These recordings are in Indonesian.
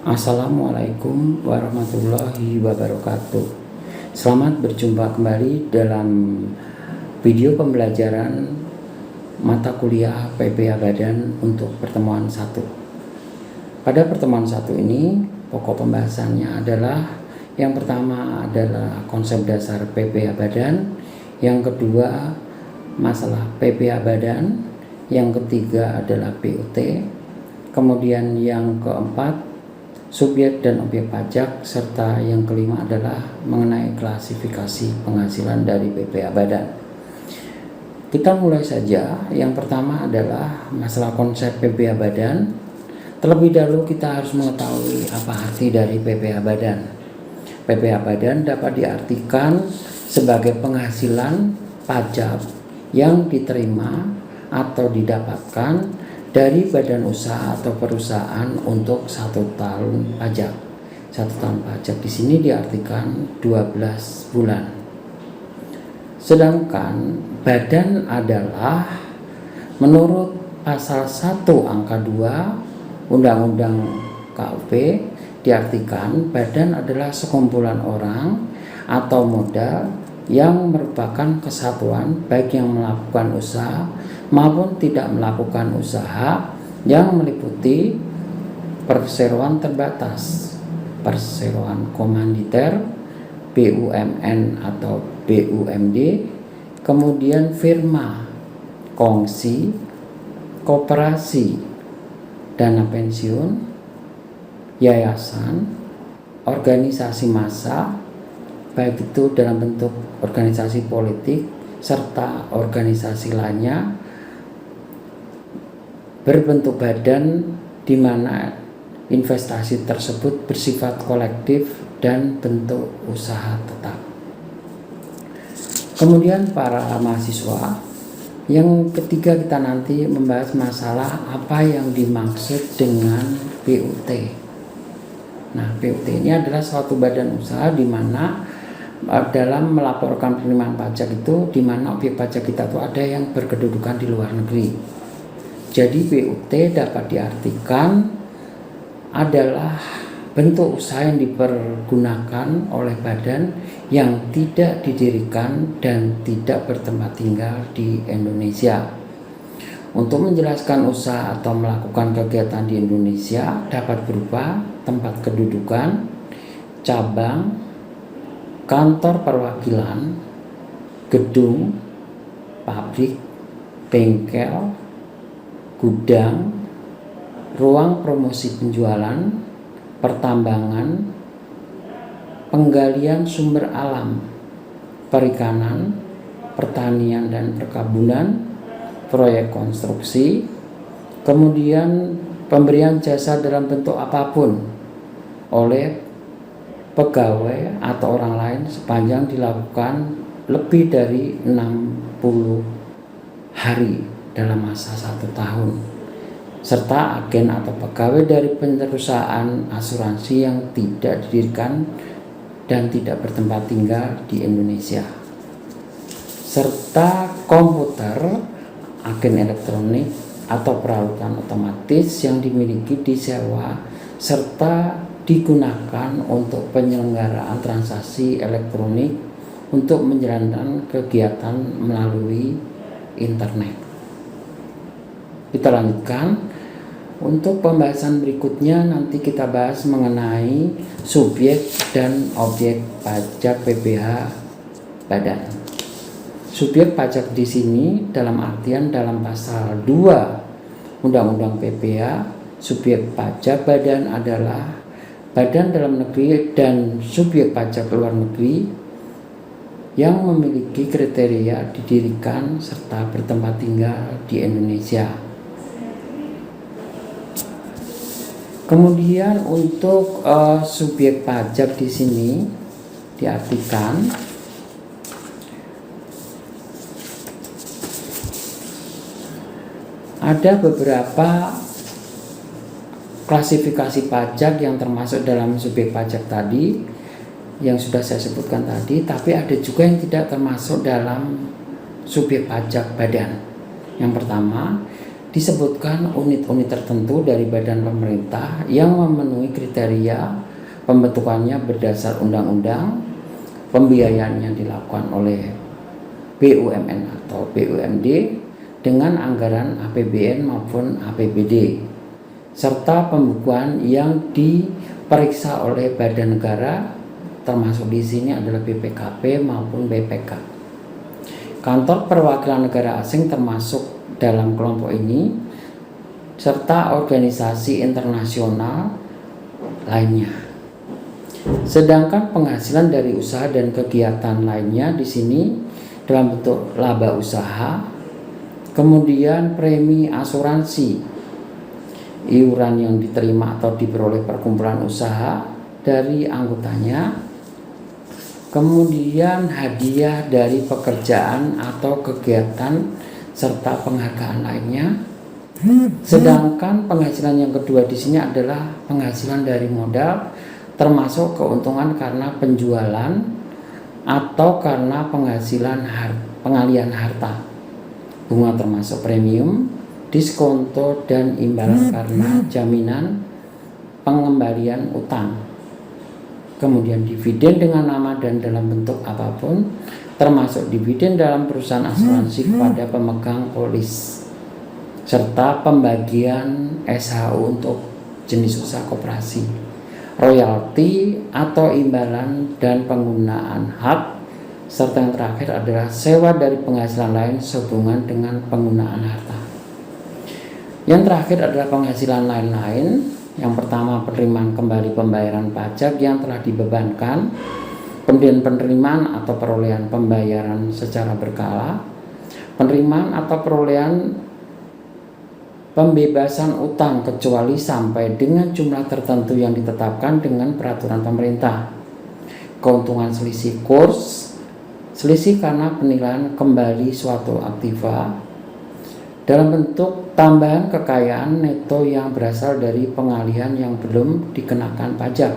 Assalamualaikum warahmatullahi wabarakatuh. Selamat berjumpa kembali dalam video pembelajaran mata kuliah PPA Badan untuk pertemuan 1. Pada pertemuan 1 ini, pokok pembahasannya adalah yang pertama adalah konsep dasar PPA Badan, yang kedua masalah PPA Badan, yang ketiga adalah PUT, kemudian yang keempat subjek dan objek pajak, serta yang kelima adalah mengenai klasifikasi penghasilan dari PPA Badan. Kita mulai saja. Yang pertama adalah masalah konsep PPA Badan. Terlebih dahulu kita harus mengetahui apa arti dari PPA Badan. PPA Badan dapat diartikan sebagai penghasilan pajak yang diterima atau didapatkan dari badan usaha atau perusahaan untuk 1 tahun pajak. 1 tahun pajak di sini diartikan 12 bulan. Sedangkan badan adalah menurut pasal 1 angka 2 Undang-Undang KUP diartikan badan adalah sekumpulan orang atau modal yang merupakan kesatuan baik yang melakukan usaha maupun tidak melakukan usaha, yang meliputi perseroan terbatas, perseroan komanditer, BUMN atau BUMD, kemudian firma, kongsi, koperasi, dana pensiun, yayasan, organisasi massa, baik itu dalam bentuk organisasi politik serta organisasi lainnya, berbentuk badan di mana investasi tersebut bersifat kolektif dan bentuk usaha tetap. Kemudian para mahasiswa, yang ketiga kita nanti membahas masalah apa yang dimaksud dengan PUT. Nah, PUT ini adalah suatu badan usaha di mana dalam melaporkan penerimaan pajak itu, di mana objek pajak kita itu ada yang berkedudukan di luar negeri. Jadi PUT dapat diartikan adalah bentuk usaha yang dipergunakan oleh badan yang tidak didirikan dan tidak bertempat tinggal di Indonesia. Untuk menjelaskan usaha atau melakukan kegiatan di Indonesia dapat berupa tempat kedudukan, cabang, kantor perwakilan, gedung, pabrik, bengkel, gudang, ruang promosi penjualan, pertambangan, penggalian sumber alam, perikanan, pertanian dan perkebunan, proyek konstruksi, kemudian pemberian jasa dalam bentuk apapun oleh pegawai atau orang lain sepanjang dilakukan lebih dari 60 hari dalam masa 1 tahun, serta agen atau pegawai dari perusahaan asuransi yang tidak didirikan dan tidak bertempat tinggal di Indonesia, serta komputer, agen elektronik atau peralatan otomatis yang dimiliki, disewa, serta digunakan untuk penyelenggaraan transaksi elektronik untuk menjalankan kegiatan melalui internet. Kita lanjutkan. Untuk pembahasan berikutnya nanti kita bahas mengenai subjek dan objek pajak PPH Badan. Subjek pajak di sini dalam artian dalam pasal 2 Undang-Undang PPH, subjek pajak badan adalah badan dalam negeri dan subjek pajak luar negeri yang memiliki kriteria didirikan serta bertempat tinggal di Indonesia. Kemudian untuk subjek pajak di sini diartikan ada beberapa klasifikasi pajak yang termasuk dalam subjek pajak tadi yang sudah saya sebutkan tadi, tapi ada juga yang tidak termasuk dalam subjek pajak badan. Yang pertama disebutkan unit-unit tertentu dari badan pemerintah yang memenuhi kriteria pembentukannya berdasar undang-undang, pembiayaannya dilakukan oleh BUMN atau BUMD dengan anggaran APBN maupun APBD, serta pembukuan yang diperiksa oleh badan negara, termasuk di sini adalah BPKP maupun BPK. Kantor perwakilan negara asing termasuk dalam kelompok ini, serta organisasi internasional lainnya. Sedangkan penghasilan dari usaha dan kegiatan lainnya di sini dalam bentuk laba usaha, kemudian premi asuransi, iuran yang diterima atau diperoleh perkumpulan usaha dari anggotanya, kemudian hadiah dari pekerjaan atau kegiatan serta penghargaan lainnya. Sedangkan penghasilan yang kedua di sini adalah penghasilan dari modal, termasuk keuntungan karena penjualan atau karena pengalian harta, bunga termasuk premium, diskonto, dan imbalan karena jaminan pengembalian utang. Kemudian dividen dengan nama dan dalam bentuk apapun, termasuk dividen dalam perusahaan asuransi kepada pemegang polis, serta pembagian SHU untuk jenis usaha koperasi, royalti atau imbalan dan penggunaan hak, serta yang terakhir adalah sewa dari penghasilan lain sehubungan dengan penggunaan harta. Yang terakhir adalah penghasilan lain-lain. Yang pertama, penerimaan kembali pembayaran pajak yang telah dibebankan, kemudian penerimaan atau perolehan pembayaran secara berkala, penerimaan atau perolehan pembebasan utang kecuali sampai dengan jumlah tertentu yang ditetapkan dengan peraturan pemerintah, keuntungan selisih kurs, selisih karena penilaian kembali suatu aktiva dalam bentuk tambahan kekayaan neto yang berasal dari pengalihan yang belum dikenakan pajak,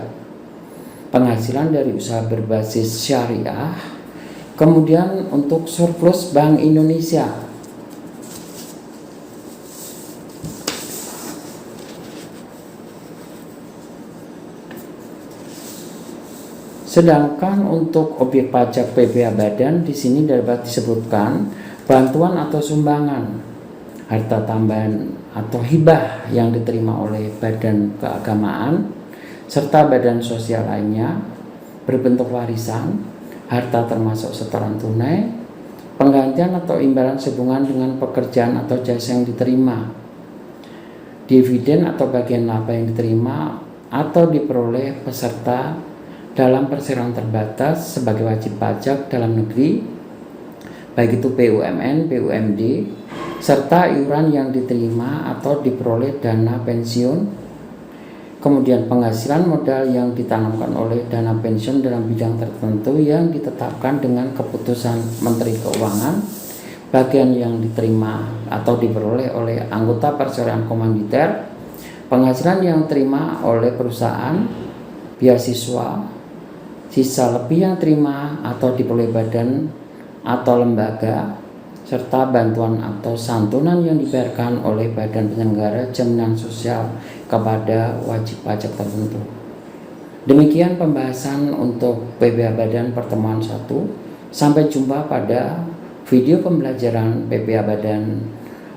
penghasilan dari usaha berbasis syariah, kemudian untuk surplus Bank Indonesia. Sedangkan untuk objek pajak PPh Badan di sini dapat disebutkan bantuan atau sumbangan, harta tambahan atau hibah yang diterima oleh badan keagamaan serta badan sosial lainnya berbentuk warisan, harta termasuk setoran tunai, penggantian atau imbalan sehubungan dengan pekerjaan atau jasa yang diterima, dividen atau bagian laba yang diterima atau diperoleh peserta dalam perseroan terbatas sebagai wajib pajak dalam negeri, baik itu BUMN, BUMD, serta iuran yang diterima atau diperoleh dana pensiun, kemudian penghasilan modal yang ditanamkan oleh dana pensiun dalam bidang tertentu yang ditetapkan dengan keputusan Menteri Keuangan, bagian yang diterima atau diperoleh oleh anggota perseroan komanditer, penghasilan yang diterima oleh perusahaan, beasiswa, sisa lebih yang terima atau diperoleh badan atau lembaga, serta bantuan atau santunan yang dibayarkan oleh badan penyelenggara jaminan sosial kepada wajib pajak tertentu. Demikian pembahasan untuk PPh Badan pertemuan 1. Sampai jumpa pada video pembelajaran PPh Badan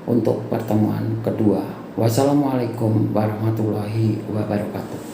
untuk pertemuan kedua. Wassalamualaikum warahmatullahi wabarakatuh.